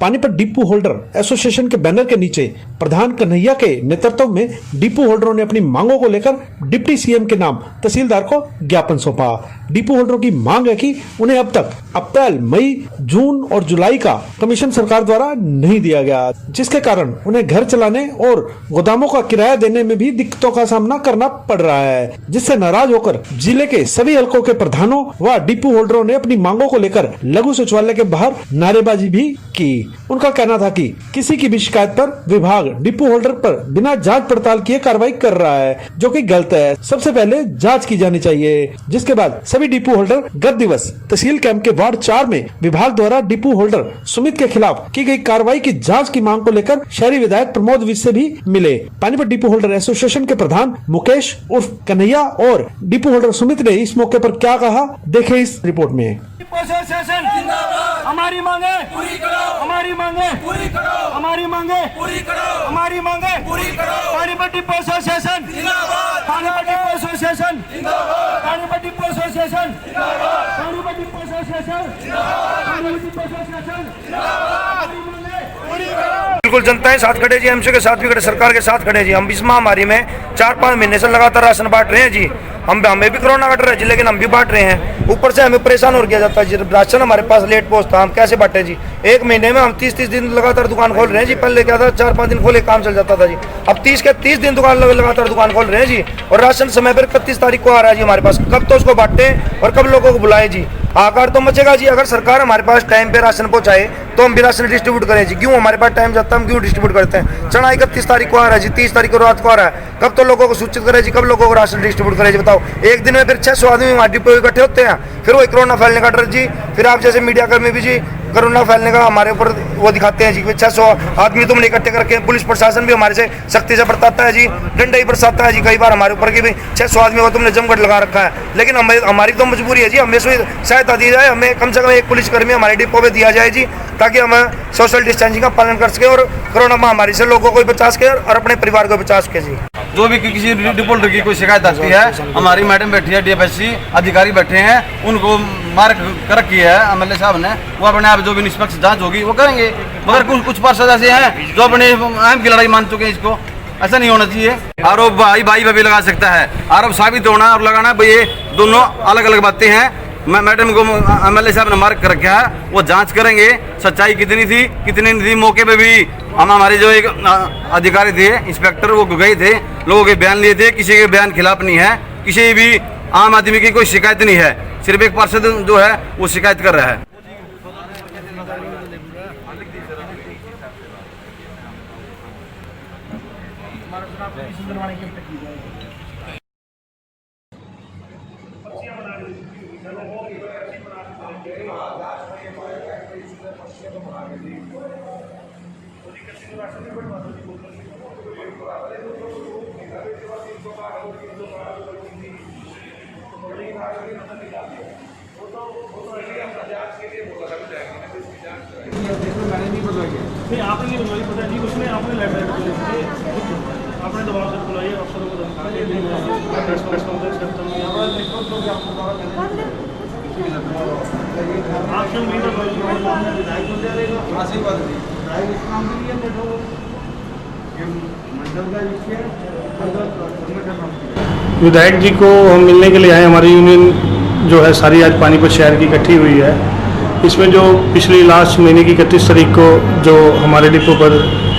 Panipat depot holder association के banner के नीचे प्रधान कन्हैया के नेतृत्व में डिपो होल्डरों ने अपनी मांगों को लेकर डिप्टी सीएम के नाम तहसीलदार को ज्ञापन सौंपा। डिपो होल्डरों की मांग है कि उन्हें अब तक अप्रैल, मई, जून और जुलाई का कमीशन सरकार द्वारा नहीं दिया गया, जिसके कारण उन्हें घर चलाने और गोदामों का किराया देने में भी दिक्कतों का सामना करना पड़ रहा है, जिससे नाराज होकर जिले के सभी हलकों के प्रधानों व डिपो होल्डरों ने अपनी मांगों को लेकर लघु सचिवालय के बाहर नारेबाजी भी की। उनका कहना था कि किसी की भी शिकायत पर विभाग डिपो होल्डर पर बिना जांच पड़ताल किए कार्रवाई कर रहा है, जो कि गलत है। सबसे पहले जांच की जानी चाहिए, जिसके बाद सभी डिपो होल्डर गत दिवस तहसील कैंप के वार्ड 4 में विभाग द्वारा डिपो होल्डर सुमित के खिलाफ की गई कार्रवाई की जांच की मांग को लेकर शहरी विधायक प्रमोद विज से भी मिले। पानीपत डिपो होल्डर एसोसिएशन के प्रधान मुकेश उर्फ कन्हैया और डिपो होल्डर सुमित ने इस मौके पर क्या कहा, देखें इस रिपोर्ट में। हमारी मांगे पूरी करो, हमारी मांगे पूरी करो, हमारी मांगे पूरी करो, हमारी मांगे पूरी करो। पानीपत डिपो एसोसिएशन जिंदाबाद, पानीपत डिपो एसोसिएशन जिंदाबाद, पानीपत डिपो एसोसिएशन जिंदाबाद, पानीपत डिपो एसोसिएशन जिंदाबाद, पानीपत डिपो एसोसिएशन जिंदाबाद। हमारी मांगे पूरी करो। बिल्कुल जनताएं साथ खड़े जी, एमसी के साथ भी खड़े, सरकार के साथ खड़े जी। हम इस महामारी में 4-5 महीने से लगातार राशन बांट रहे हैं जी। हमें भी कोरोना कट रहा है जी, लेकिन हम भी बांट रहे हैं। ऊपर से हमें परेशान हो किया जाता है जी, राशन हमारे पास लेट पहुंचता, हम कैसे बांटे जी। एक महीने में हम 30-30 दिन लगातार दुकान खोल रहे हैं जी। पहले क्या था, 4-5 दिन खोले काम चल जाता था जी, अब 30 के 30 दिन दुकान लगातार दुकान खोल रहे हैं जी। और राशन समय पर 31 तारीख को आ रहा है जी हमारे पास। कब तो उसको बांटे और कब लोगों को बुलाए जी। आकार तो मचेगा जी अगर सरकार हमारे पास टाइम पे राशन पहुंचाए तो हम भी राशन डिस्ट्रीब्यूट करें जी। क्यों हमारे पास टाइम जाता है, हम क्यों डिस्ट्रीब्यूट करते हैं। चना 31 तारीख को आ रहा है जी, 30 तारीख को रात को आ रहा है। कब तो लोगों को सूचित करें जी, कब लोगों को राशन डिस्ट्रीब्यूट करें जी। बताओ, एक दिन में फिर 600 आदमी हमारे डिपो इकट्ठे होते हैं, फिर वही कोरोना फैलने का डर जी। फिर आप जैसे मीडिया कर्मी भी जी कोरोना फैलने का हमारे ऊपर वो दिखाते हैं जी, 600 आदमी तुमने इकट्ठे करके। पुलिस प्रशासन भी हमारे से सख्ती से बरताता है जी, डंडा ही बरसाता है जी कई बार हमारे ऊपर कि भाई 600 आदमी को तुमने जमघट लगा रखा है। लेकिन हमारी तो मजबूरी है जी, हमें सहायता दी जाए, हमें कम से कम एक पुलिसकर्मी हमारे डिपो में दिया जाए जी, ताकि हम सोशल डिस्टेंसिंग का पालन कर सके और कोरोना महामारी से लोगों को बचा सके और अपने परिवार को बचा सके जी। जो भी किसी डिपो होल्डर की कोई शिकायत आती है, हमारी मैडम बैठी है, डीएफएससी अधिकारी बैठे हैं, उनको मार्क कर रखी है एमएलए साहब ने, वो अपने आप जो भी निष्पक्ष जांच होगी वो करेंगे। मगर कुछ पार्षद ऐसे हैं जो अपने अहम की लड़ाई मान चुके हैं, इसको ऐसा नहीं होना चाहिए। आरोप भाई पे भी लगा सकता है, आरोप साबित होना और लगाना भाई ये दोनों अलग अलग बातें हैं। मैडम को एमएलए साहब ने मार्क कर रखा है, वो जांच करेंगे सच्चाई कितनी थी कितनी नहीं थी। मौके पे भी हमारे जो एक अधिकारी थे इंस्पेक्टर, वो गए थे, लोगों के बयान लिए थे, किसी के बयान खिलाफ नहीं है, किसी भी आम आदमी की कोई शिकायत नहीं है, सिर्फ एक पार्षद जो है वो शिकायत कर रहा है। नहीं, आपने नहीं बुलवाई, पता नहीं उसने आपने लेटर आपने दबाव से बुलाई, अफसरों को धमका के प्रेस कॉन्फ्रेंस करता हूँ आपसे उम्मीद है। विधायक जी को हम मिलने के लिए आए। हमारी यूनियन जो है सारी आज पानीपत शहर की इकट्ठी हुई है। इसमें जो पिछली लास्ट महीने की 31 तारीख को जो हमारे डिपो पर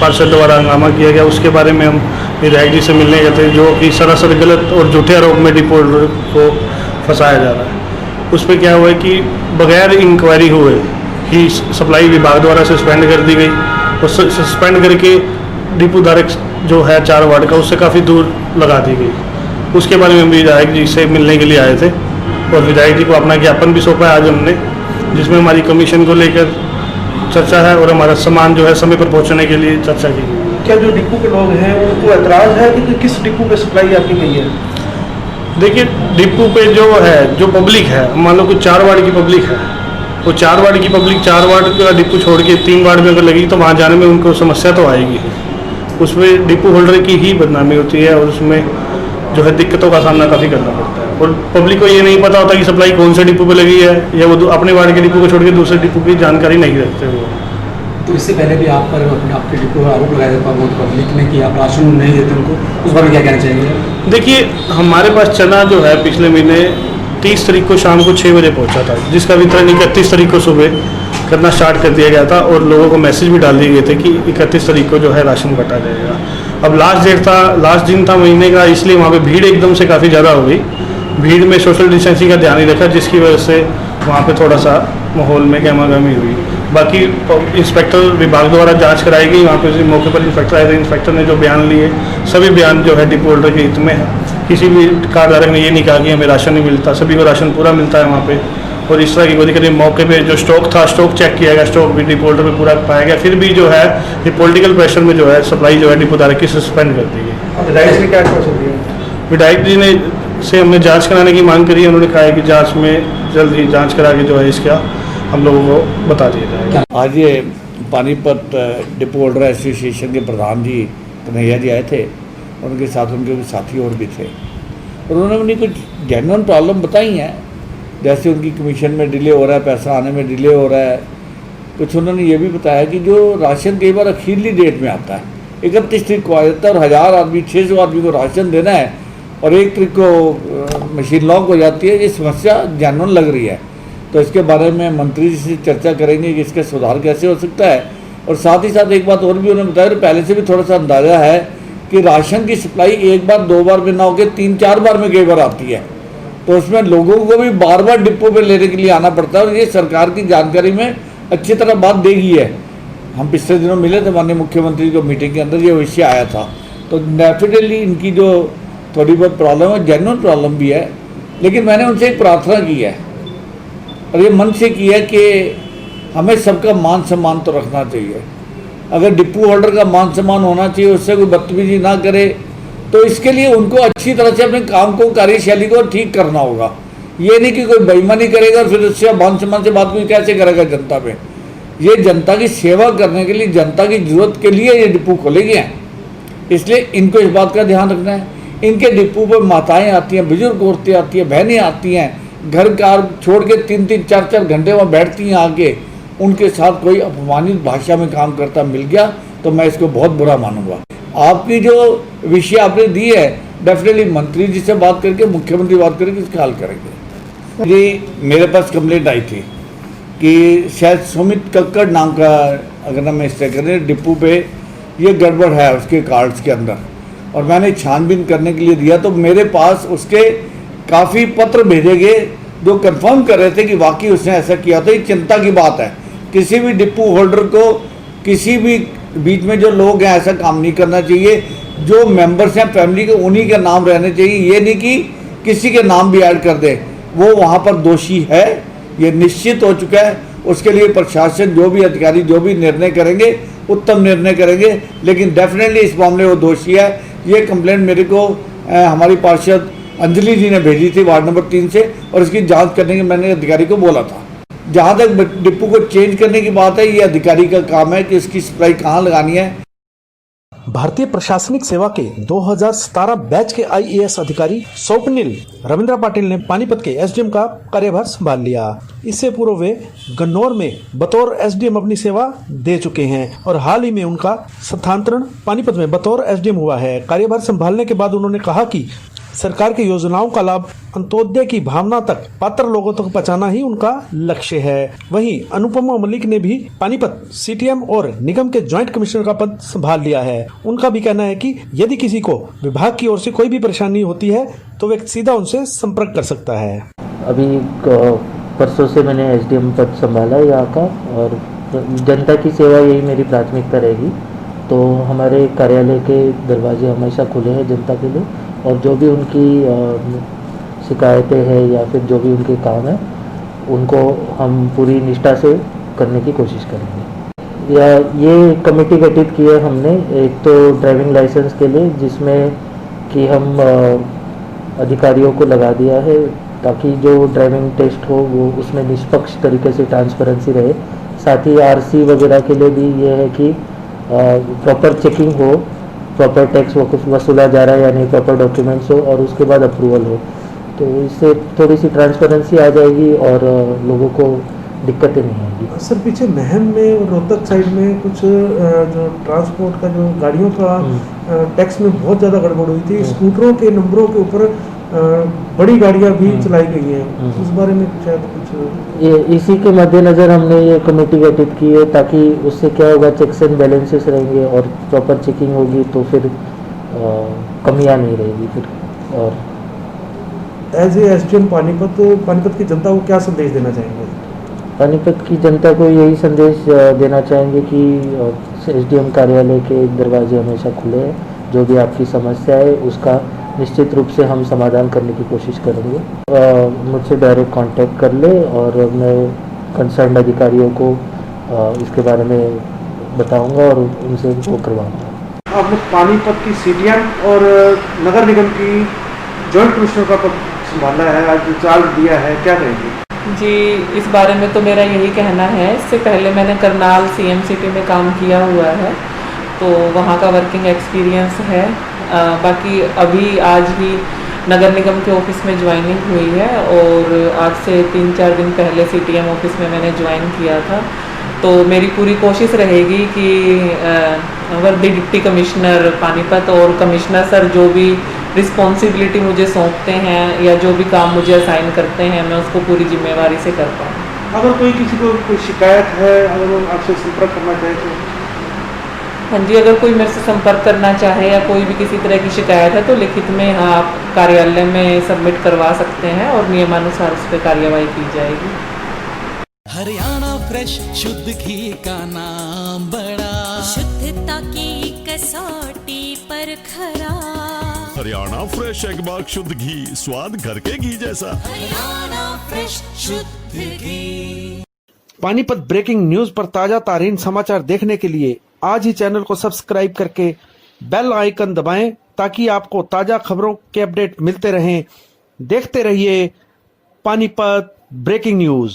पार्षद द्वारा हंगामा किया गया, उसके बारे में हम विधायक जी से मिलने गए थे, जो कि सरासर गलत और झूठे आरोप में डिपो होल्डर को फंसाया जा रहा है। उसमें क्या हुआ है कि बगैर इंक्वायरी हुए ही सप्लाई विभाग द्वारा सस्पेंड कर दी गई और सस्पेंड करके डिपो धारक जो है 4 वार्ड का, उससे काफ़ी दूर लगा दी गई। उसके बारे में हम विधायक जी से मिलने के लिए आए थे और विधायक जी को अपना ज्ञापन भी सौंपा है आज हमने, जिसमें हमारी कमीशन को लेकर चर्चा है और हमारा सामान जो है समय पर पहुंचाने के लिए चर्चा की। क्या जो डिपो के लोग हैं उनको एतराज़ है कि किस डिपो पे सप्लाई आपकी गई है? देखिए, डिपो पे जो है, जो पब्लिक है, मान लो कुछ 4 वार्ड की पब्लिक है, वो 4 वार्ड की पब्लिक 4 वार्ड का डिपो छोड़ के 3 वार्ड में अगर लगी तो वहाँ जाने में उनको समस्या तो आएगी। उसमें डिपो होल्डर की ही बदनामी होती है और उसमें जो है दिक्कतों का सामना काफ़ी करना पड़ता है। और पब्लिक को ये नहीं पता होता कि सप्लाई कौन से डिपो पे लगी है, या वो अपने वार्ड के डिपो को छोड़ के दूसरे डिपो की जानकारी नहीं रखते वो। तो इससे पहले भी आप पर आपके डिपो पर आरोप लगाया था बहुत पब्लिक ने कि आप राशन नहीं देते उनको, उस बारे में क्या कहना चाहिए? देखिए, हमारे पास चना जो है पिछले महीने 30 तारीख को शाम को 6 बजे पहुंचा था, जिसका वितरण 31 तारीख को सुबह करना स्टार्ट कर दिया गया था और लोगों को मैसेज भी डाल दिए गए थे कि 31 तारीख को जो है राशन बटा जाएगा। अब लास्ट दिन था महीने का, इसलिए वहाँ पे भीड़ एकदम से काफ़ी ज़्यादा हो गई। भीड़ में सोशल डिस्टेंसिंग का ध्यान नहीं रखा, जिसकी वजह से वहाँ पे थोड़ा सा माहौल में गहमागहमी हुई। बाकी इंस्पेक्टर विभाग द्वारा जांच कराई गई, वहाँ पे मौके पर इंस्पेक्टर आए थे। इंस्पेक्टर ने जो बयान लिए, सभी बयान जो है डिपो होल्डर के हित में है। किसी भी कार्डधारक ने ये नहीं कहा कि हमें राशन नहीं मिलता, सभी को राशन पूरा मिलता है वहाँ पे। और इस तरह की कोई दिक्कत, मौके पे जो स्टॉक था, स्टॉक चेक किया गया, स्टॉक भी डिपो होल्डर में पूरा पाया गया। फिर भी जो है ये पॉलिटिकल प्रेशर में जो है सप्लाई जो है डिपोधारक की सस्पेंड कर दी गई। विधायक ने क्या दिया? विधायक जी ने से हमने जांच कराने की मांग करी है। उन्होंने कहा है कि जांच में जल्द ही जांच करा के जो है इसका हम लोगों को बता दिया जाएगा। आज ये पानीपत डिपो होल्डर एसोसिएशन के प्रधान जी कन्हैया जी आए थे, उनके साथ उनके साथी और भी थे, और उन्होंने उन्हें कुछ जेन्युइन प्रॉब्लम बताई हैं, जैसे उनकी कमीशन में डिले हो रहा है, पैसा आने में डिले हो रहा है। कुछ उन्होंने ये भी बताया कि जो राशन कई बार अखीरली डेट में आता है, 31 तारीख को आ जाता है और 1000 आदमी 600 आदमी को राशन देना है और 1 तारीख को मशीन लॉक हो जाती है। ये समस्या जेन्युइन लग रही है, तो इसके बारे में मंत्री जी से चर्चा करेंगे कि इसका सुधार कैसे हो सकता है। और साथ ही साथ एक बात और भी उन्होंने बताया, पहले से भी थोड़ा सा अंदाज़ा है कि राशन की सप्लाई एक बार 2 बार में ना होकर 3-4 बार में कई बार आती है, तो उसमें लोगों को भी बार बार डिपो पे लेने के लिए आना पड़ता है। और ये सरकार की जानकारी में अच्छी तरह बात देगी है। हम पिछले दिनों मिले थे माननीय मुख्यमंत्री को, मीटिंग के अंदर ये विषय आया था। तो डेफिनेटली इनकी जो थोड़ी बहुत प्रॉब्लम है, जेन्युइन प्रॉब्लम भी है, लेकिन मैंने उनसे एक प्रार्थना की है और ये मन से की है कि हमें सबका मान सम्मान तो रखना चाहिए। अगर डिपो होल्डर का मान सम्मान होना चाहिए, उससे कोई बदतमीजी ना करे, तो इसके लिए उनको अच्छी तरह से अपने काम को, कार्यशैली को ठीक करना होगा। ये नहीं कि कोई बेईमानी करेगा और फिर उससे मान सम्मान से बात कोई कैसे करेगा जनता पे। ये जनता की सेवा करने के लिए, जनता की जरूरत के लिए ये डिपो खोले गए हैं, इसलिए इनको इस बात का ध्यान रखना है। इनके डिपो पर माताएं आती हैं, बुजुर्ग औरतें आती हैं, बहनें आती हैं, घर कार छोड़ के 3-3, 4-4 घंटे वहाँ बैठती हैं आके। उनके साथ कोई अपमानित भाषा में काम करता मिल गया तो मैं इसको बहुत बुरा मानूंगा। आपकी जो विषय आपने दी है, डेफिनेटली मंत्री जी से बात करके, मुख्यमंत्री बात करके इसका हल करेंगे। जी, मेरे पास कंप्लेंट आई थी कि शायद सुमित कक्कड़ नाम का, अगर ना मैं इससे करें, डिपो पे ये गड़बड़ है उसके कार्ड्स के अंदर, और मैंने छानबीन करने के लिए दिया तो मेरे पास उसके काफ़ी पत्र भेजे गए जो कंफर्म कर रहे थे कि वाकई उसने ऐसा किया। तो ये चिंता की बात है, किसी भी डिपो होल्डर को, किसी भी बीच में जो लोग हैं, ऐसा काम नहीं करना चाहिए। जो मेंबर्स हैं फैमिली के, उन्हीं के नाम रहने चाहिए। ये नहीं कि किसी के नाम भी ऐड कर दे, वो वहाँ पर दोषी है, ये निश्चित हो चुका है। उसके लिए प्रशासन, जो भी अधिकारी जो भी निर्णय करेंगे, उत्तम निर्णय करेंगे, लेकिन डेफिनेटली इस मामले वो दोषी है। ये कंप्लेंट मेरे को हमारी पार्षद अंजलि जी ने भेजी थी वार्ड नंबर 3 से, और इसकी जांच करने के मैंने अधिकारी को बोला था। जहाँ तक डिपो को चेंज करने की बात है, ये अधिकारी का काम है कि इसकी सप्लाई कहाँ लगानी है। भारतीय प्रशासनिक सेवा के 2017 बैच के आईएएस अधिकारी स्वप्निल रविंद्र पाटिल ने पानीपत के एसडीएम का कार्यभार संभाल लिया। इससे पूर्व वे गन्नौर में बतौर एसडीएम अपनी सेवा दे चुके हैं और हाल ही में उनका स्थानांतरण पानीपत में बतौर एसडीएम हुआ है। कार्यभार संभालने के बाद उन्होंने कहा कि सरकार की योजनाओं का लाभ अंत्योदय की भावना तक पात्र लोगों तक पहुंचाना ही उनका लक्ष्य है। वहीं अनुपमा मलिक ने भी पानीपत सीटीएम और निगम के ज्वाइंट कमिश्नर का पद संभाल लिया है। उनका भी कहना है कि यदि किसी को विभाग की ओर से कोई भी परेशानी होती है तो वे सीधा उनसे संपर्क कर सकता है। अभी परसों से मैंने एसडीएम पद संभाला है यहाँ का, और जनता की सेवा यही मेरी प्राथमिकता रहेगी। तो हमारे कार्यालय के दरवाजे हमेशा खुले हैं जनता के लिए, और जो भी उनकी शिकायतें हैं या फिर जो भी उनके काम है, उनको हम पूरी निष्ठा से करने की कोशिश करेंगे। या ये कमेटी गठित की है हमने, एक तो ड्राइविंग लाइसेंस के लिए, जिसमें कि हम अधिकारियों को लगा दिया है ताकि जो ड्राइविंग टेस्ट हो वो उसमें निष्पक्ष तरीके से ट्रांसपेरेंसी रहे। साथ ही आरसी वगैरह के लिए भी ये है कि प्रॉपर चेकिंग हो, प्रॉपर टैक्स वसूला जा रहा है या नहीं, प्रॉपर डॉक्यूमेंट्स हो, और उसके बाद अप्रूवल हो। तो इससे थोड़ी सी ट्रांसपेरेंसी आ जाएगी और लोगों को दिक्कतें नहीं आएंगी। सर पीछे महम में और रोहतक साइड में कुछ जो ट्रांसपोर्ट का जो गाड़ियों का टैक्स में बहुत ज़्यादा गड़बड़ हुई थी, स्कूटरों के नंबरों के ऊपर बड़ी गाड़ियां भी चलाई गई हैं, उस बारे में शायद कुछ ये इसी के मद्देनज़र हमने ये कमेटी गठित की है, ताकि उससे क्या होगा, चेक्स एंड बैलेंसेस रहेंगे और प्रॉपर चेकिंग होगी, तो फिर कमियां नहीं रहेगी फिर। और एज ए एसडीएम पानीपत की जनता को क्या संदेश देना चाहेंगे? पानीपत की जनता को यही संदेश देना चाहेंगे कि एसडीएम कार्यालय के दरवाजे हमेशा खुले हैं। जो भी आपकी समस्या है उसका निश्चित रूप से हम समाधान करने की कोशिश करेंगे। मुझसे डायरेक्ट कांटेक्ट कर ले और मैं कंसर्न अधिकारियों को इसके बारे में बताऊंगा और उनसे वो करवाऊंगा। आपने पानीपत की सीडीएम और नगर निगम की जॉइंट कमिश्नर का पद संभाला है, आज चार्ज दिया है, क्या कहेंगे? जी, इस बारे में तो मेरा यही कहना है। इससे पहले मैंने करनाल सीएम सिटी में काम किया हुआ है, तो वहाँ का वर्किंग एक्सपीरियंस है। बाकी अभी आज ही नगर निगम के ऑफिस में ज्वाइनिंग हुई है और आज से 3-4 दिन पहले सीटीएम ऑफिस में मैंने ज्वाइन किया था। तो मेरी पूरी कोशिश रहेगी कि वर्दी डिप्टी कमिश्नर पानीपत और कमिश्नर सर जो भी रिस्पॉन्सिबिलिटी मुझे सौंपते हैं या जो भी काम मुझे असाइन करते हैं, मैं उसको पूरी जिम्मेवारी से कर पाऊँ। अगर कोई किसी को कोई शिकायत है, अगर वो आपसे संपर्क करना चाहे तो? हाँ जी, अगर कोई मेरे से संपर्क करना चाहे या कोई भी किसी तरह की शिकायत है तो लिखित में आप कार्यालय में सबमिट करवा सकते हैं और नियमानुसार उस पर कार्यवाही की जाएगी। हरियाणा फ्रेश शुद्ध घी का नाम बड़ा, शुद्धता की कसौटी पर खरा। हरियाणा फ्रेश एगबाग शुद्ध घी, स्वाद घर के घी जैसा। हरियाणा फ्रेश शुद्ध घी। पानीपत ब्रेकिंग न्यूज पर ताजा तारीन समाचार देखने के लिए आज ही चैनल को सब्सक्राइब करके बेल आइकन दबाएं, ताकि आपको ताजा खबरों के अपडेट मिलते रहें। देखते रहिए पानीपत ब्रेकिंग न्यूज।